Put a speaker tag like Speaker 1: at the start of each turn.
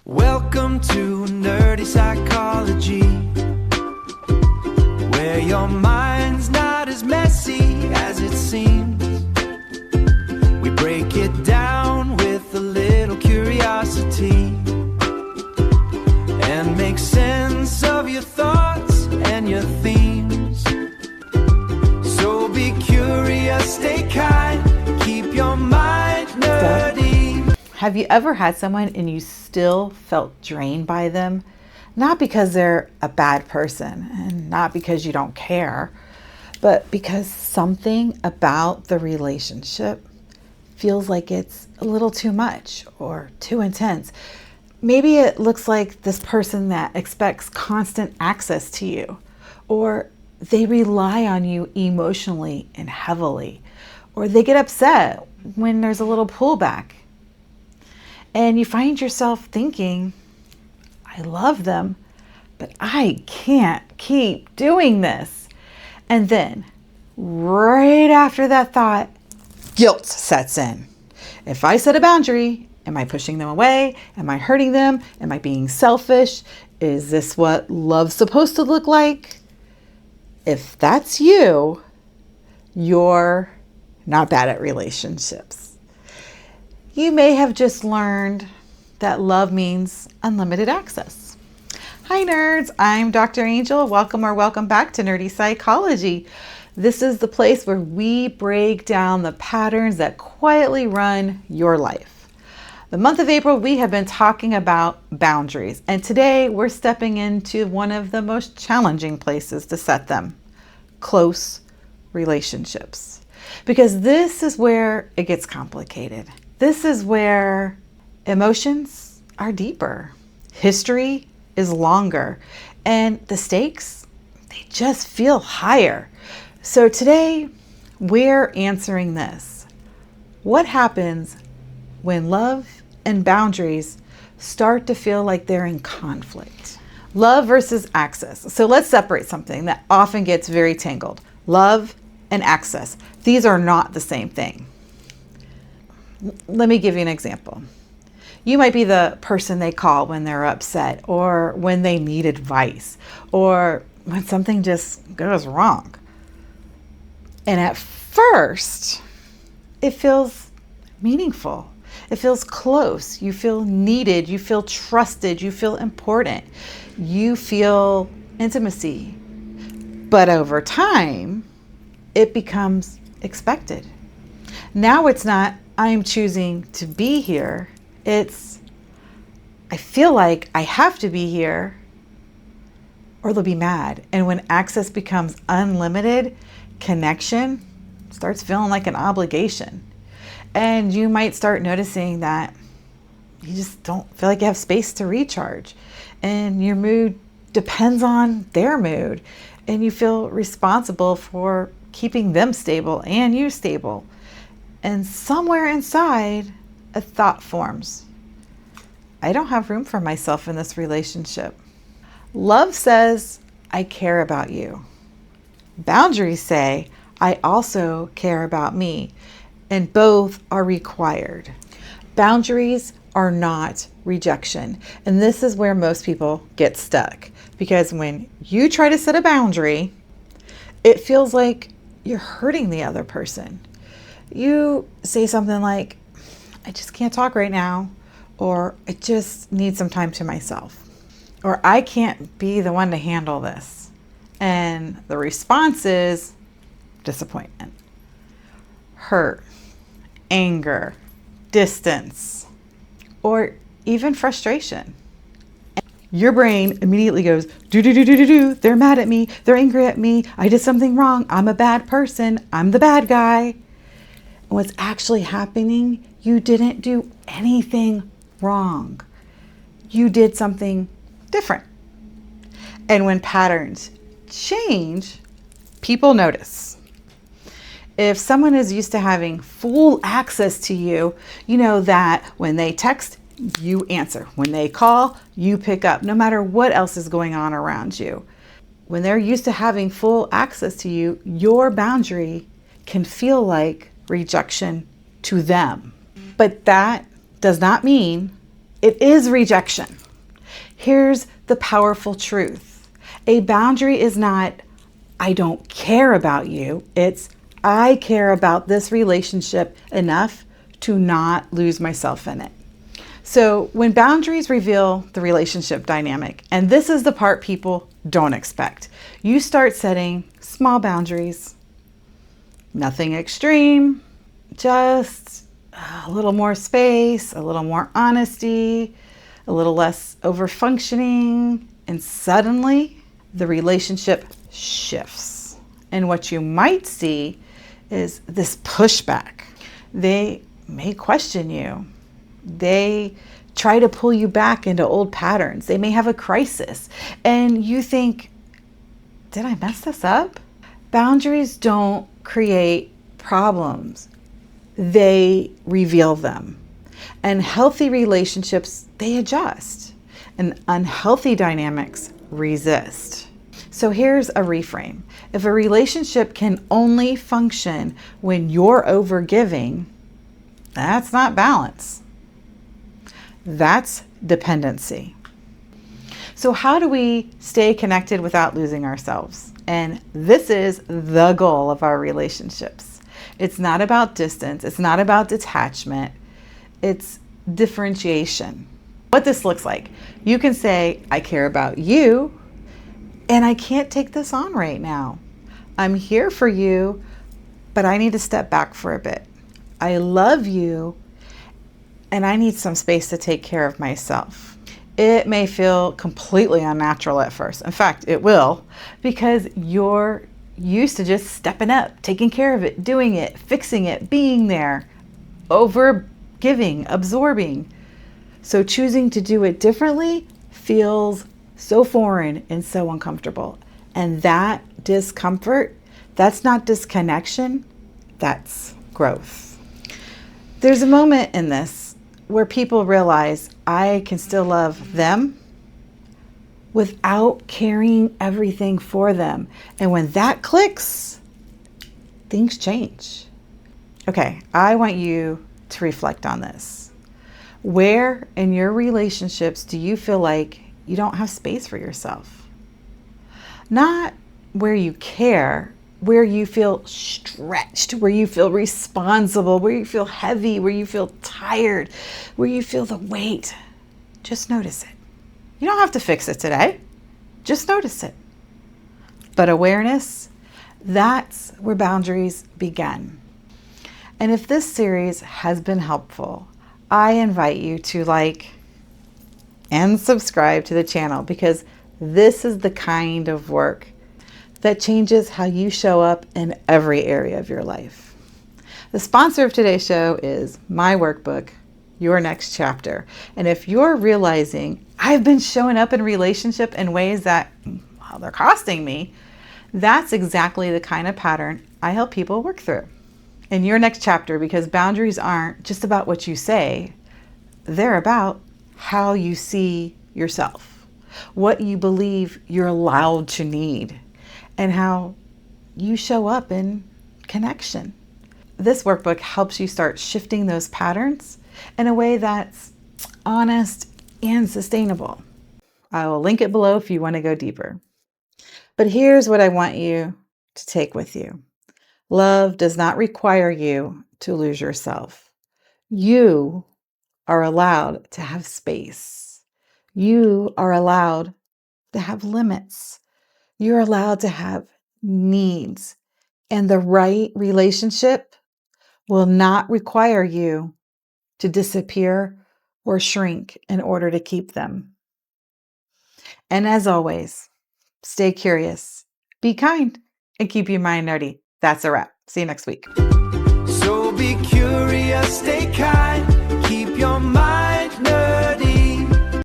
Speaker 1: Welcome to Nerdy Psychology, where your mind's not as messy as it seems. We break it down with a little curiosity and make sense of your thoughts and your themes. So be curious, stay kind, keep your mind nerdy.
Speaker 2: Have you ever had someone and you still felt drained by them? Not because they're a bad person and not because you don't care, but because something about the relationship feels like it's a little too much or too intense. Maybe it looks like this person that expects constant access to you, or they rely on you emotionally and heavily, or they get upset when there's a little pullback. And you find yourself thinking, I love them, but I can't keep doing this. And then right after that thought, guilt sets in. If I set a boundary, am I pushing them away? Am I hurting them? Am I being selfish? Is this what love's supposed to look like? If that's you, you're not bad at relationships. You may have just learned that love means unlimited access. Hi nerds, I'm Dr. Angel. Welcome back to Nerdy Psychology. This is the place where we break down the patterns that quietly run your life. The month of April, we have been talking about boundaries, and today we're stepping into one of the most challenging places to set them: close relationships. Because this is where it gets complicated. This is where emotions are deeper, history is longer, and the stakes, they just feel higher. So today, we're answering this. What happens when love and boundaries start to feel like they're in conflict? Love versus access. So let's separate something that often gets very tangled. Love and access. These are not the same thing. Let me give you an example. You might be the person they call when they're upset, or when they need advice, or when something just goes wrong. And at first, it feels meaningful. It feels close. You feel needed. You feel trusted. You feel important. You feel intimacy. But over time, it becomes expected. Now it's not, I'm choosing to be here. It's, I feel like I have to be here or they'll be mad. And when access becomes unlimited, connection starts feeling like an obligation. And you might start noticing that you just don't feel like you have space to recharge. And your mood depends on their mood. And you feel responsible for keeping them stable and you stable. And somewhere inside, a thought forms. I don't have room for myself in this relationship. Love says, I care about you. Boundaries say, I also care about me. And both are required. Boundaries are not rejection. And this is where most people get stuck. Because when you try to set a boundary, it feels like you're hurting the other person. You say something like, I just can't talk right now, or I just need some time to myself, or I can't be the one to handle this. And the response is disappointment, hurt, anger, distance, or even frustration. Your brain immediately goes, do, they're mad at me, they're angry at me, I did something wrong, I'm a bad person, I'm the bad guy. What's actually happening, you didn't do anything wrong. You did something different. And when patterns change, people notice. If someone is used to having full access to you, you know that when they text, you answer. When they call, you pick up, no matter what else is going on around you. When they're used to having full access to you, your boundary can feel like rejection to them. But that does not mean It is rejection. Here's the powerful truth. A boundary is not, I don't care about you. It's, I care about this relationship enough to not lose myself in it. So when boundaries reveal the relationship dynamic, and this is the part people don't expect, you start setting small boundaries, nothing extreme, just a little more space, a little more honesty, a little less over-functioning, and suddenly the relationship shifts. And what you might see is this pushback. They may question you. They try to pull you back into old patterns. They may have a crisis. And you think, did I mess this up? Boundaries don't create problems. They reveal them. And healthy relationships, they adjust. And unhealthy dynamics resist. So here's a reframe. If a relationship can only function when you're overgiving, that's not balance. That's dependency. So how do we stay connected without losing ourselves? And this is the goal of our relationships. It's not about distance. It's not about detachment. It's differentiation. What this looks like, you can say, I care about you, and I can't take this on right now. I'm here for you, but I need to step back for a bit. I love you, and I need some space to take care of myself. It may feel completely unnatural at first. In fact, it will, because you're used to just stepping up, taking care of it, doing it, fixing it, being there, over giving, absorbing. So choosing to do it differently feels so foreign and so uncomfortable. And that discomfort, that's not disconnection, that's growth. There's a moment in this where people realize I can still love them without carrying everything for them. And when that clicks, things change. Okay, I want you to reflect on this. Where in your relationships do you feel like you don't have space for yourself? Not where you care, where you feel stretched, where you feel responsible, where you feel heavy, where you feel tired, where you feel the weight. Just notice it. You don't have to fix it today. Just notice it. But awareness, that's where boundaries begin. And if this series has been helpful, I invite you to like and subscribe to the channel, because this is the kind of work that changes how you show up in every area of your life. The sponsor of today's show is my workbook, Your Next Chapter. And if you're realizing I've been showing up in relationship in ways that, well, they're costing me, that's exactly the kind of pattern I help people work through. In Your Next Chapter, because boundaries aren't just about what you say, they're about how you see yourself, what you believe you're allowed to need, and how you show up in connection. This workbook helps you start shifting those patterns in a way that's honest and sustainable. I will link it below if you want to go deeper. But here's what I want you to take with you. Love does not require you to lose yourself. You are allowed to have space. You are allowed to have limits. You're allowed to have needs. And the right relationship will not require you to disappear or shrink in order to keep them. And as always, stay curious, be kind, and keep your mind nerdy. That's a wrap. See you next week.
Speaker 1: So be curious, stay kind, keep your